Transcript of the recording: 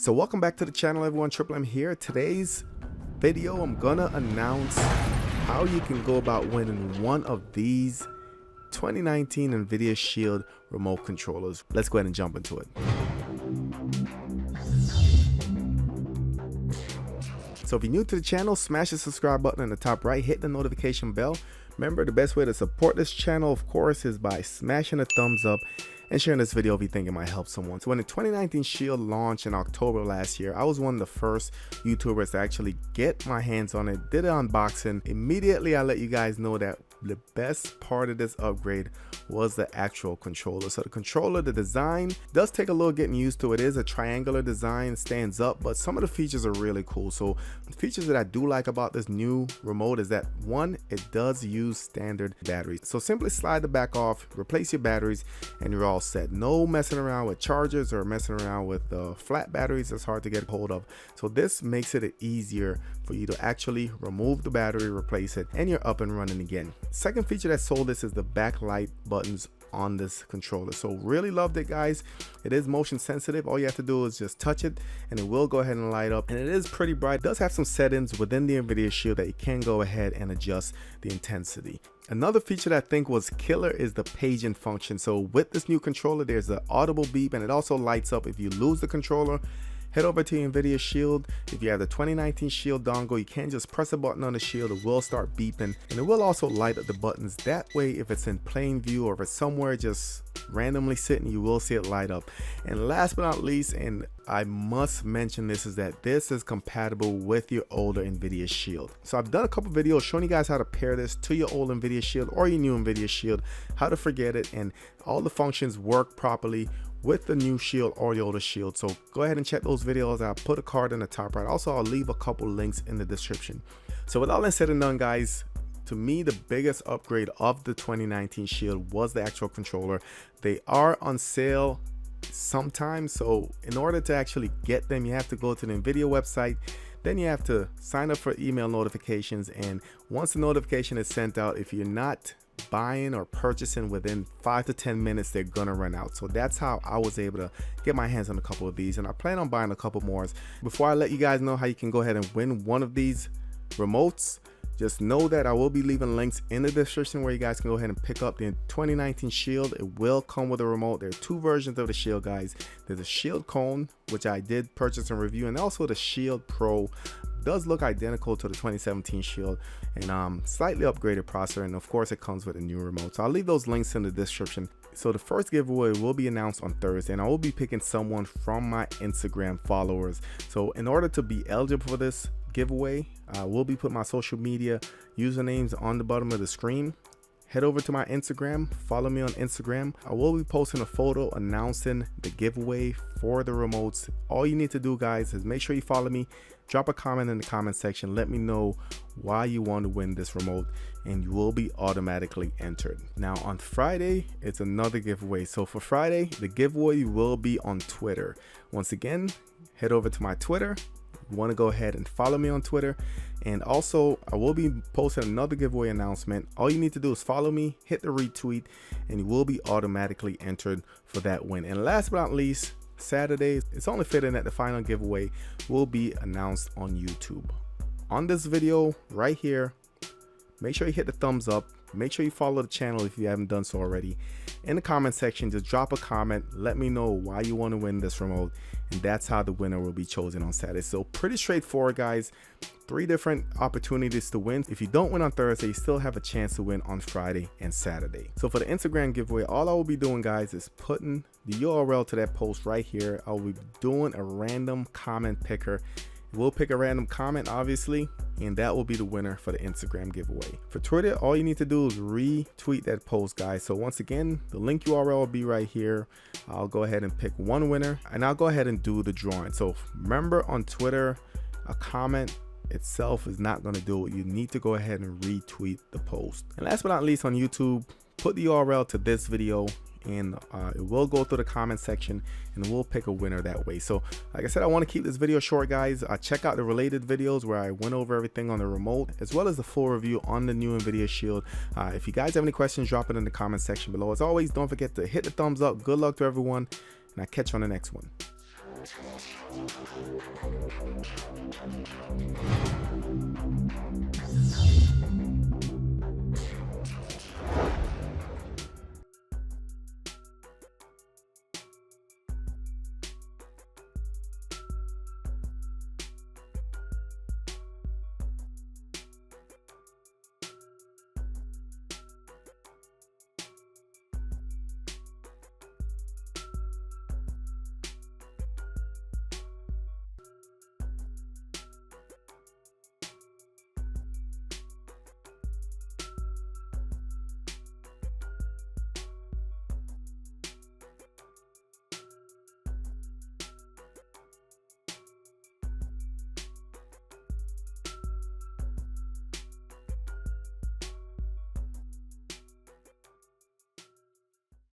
So welcome back to the channel, everyone. Triple M here. Today's video, I'm gonna announce how you can go about winning one of these 2019 Nvidia Shield remote controllers. Let's go ahead and jump into it. So if you're new to the channel, smash the subscribe button in the top right, hit the notification bell. Remember, the best way to support this channel, of course, is by smashing a thumbs up and sharing this video if you think it might help someone. So when the 2019 Shield launched in October last year, I was one of the first YouTubers to actually get my hands on it, did an unboxing. Immediately, I let you guys know that the best part of this upgrade was the actual controller. So the controller, the design does take a little getting used to. It is a triangular design, stands up, but some of the features are really cool. So the features that I do like about this new remote is that, one, it does use standard batteries. So simply slide the back off, replace your batteries, and you're all set. No messing around with chargers or messing around with flat batteries. That's hard to get hold of. So this makes it easier for you to actually remove the battery, replace it, and you're up and running again. Second feature that sold this is the backlight buttons on this controller. So really loved it, guys. It is motion sensitive. All you have to do is just touch it and it will go ahead and light up, and it is pretty bright. It does have some settings within the Nvidia Shield that you can go ahead and adjust the intensity. Another feature that I think was killer is the paging function. So with this new controller, there's an audible beep, and it also lights up if you lose the controller. Head over to your Nvidia Shield. If you have the 2019 Shield dongle, you can just press a button on the Shield. It will start beeping, and it will also light up the buttons. That way, if it's in plain view or if it's somewhere just randomly sitting, you will see it light up. And last but not least, and I must mention this, is that this is compatible with your older Nvidia Shield. So I've done a couple videos showing you guys how to pair this to your old Nvidia Shield or your new Nvidia Shield, how to forget it, and all the functions work properly with the new Shield or the older Shield. So go ahead and check those videos. I'll put a card in the top right. Also, I'll leave a couple links in the description. So with all that said and done, guys, to me, the biggest upgrade of the 2019 Shield was the actual controller. They are on sale sometimes, so in order to actually get them, you have to go to the Nvidia website. Then you have to sign up for email notifications, and once the notification is sent out, if you're not buying or purchasing within 5 to 10 minutes, they're gonna run out. So that's how I was able to get my hands on a couple of these, and I plan on buying a couple more. Before I let you guys know how you can go ahead and win one of these remotes, just know that I will be leaving links in the description where you guys can go ahead and pick up the 2019 Shield. It will come with a remote. There are two versions of the Shield, guys. There's a Shield Cone, which I did purchase and review, and also the Shield Pro. Does look identical to the 2017 Shield, and slightly upgraded processor, and of course it comes with a new remote. So I'll leave those links in the description. So the first giveaway will be announced on Thursday, and I will be picking someone from my Instagram followers. So in order to be eligible for this giveaway, I will be putting my social media usernames on the bottom of the screen. Head over to my Instagram, follow me on Instagram. I will be posting a photo announcing the giveaway for the remotes. All you need to do, guys, is make sure you follow me, drop a comment in the comment section, let me know why you want to win this remote, and you will be automatically entered. Now on Friday, it's another giveaway. So for Friday, the giveaway will be on Twitter. Once again, head over to my Twitter. You want to go ahead and follow me on Twitter, and also I will be posting another giveaway announcement. All you need to do is follow me, hit the retweet, and you will be automatically entered for that win. And last but not least, Saturday, it's only fitting that the final giveaway will be announced on YouTube. On this video right here, make sure you hit the thumbs up, make sure you follow the channel if you haven't done so already. In the comment section, just drop a comment, let me know why you want to win this remote, and that's how the winner will be chosen on Saturday. So pretty straightforward, guys. 3 different opportunities to win. If you don't win on Thursday, you still have a chance to win on Friday and Saturday. So for the Instagram giveaway, all I will be doing, guys, is putting the URL to that post right here. I will be doing a random comment picker. We'll pick a random comment, obviously, and that will be the winner for the Instagram giveaway. For Twitter, all you need to do is retweet that post, guys. So once again, the link URL will be right here. I'll go ahead and pick one winner, and I'll go ahead and do the drawing. So remember, on Twitter, a comment itself is not going to do it. You need to go ahead and retweet the post. And last but not least, on YouTube, put the URL to this video, and it will go through the comment section, and we'll pick a winner that way. So like I said, I want to keep this video short, guys. Check out the related videos where I went over everything on the remote, as well as the full review on the new Nvidia Shield. If you guys have any questions, drop it in the comment section below. As always, don't forget to hit the thumbs up. Good luck to everyone, and I'll catch you on the next one.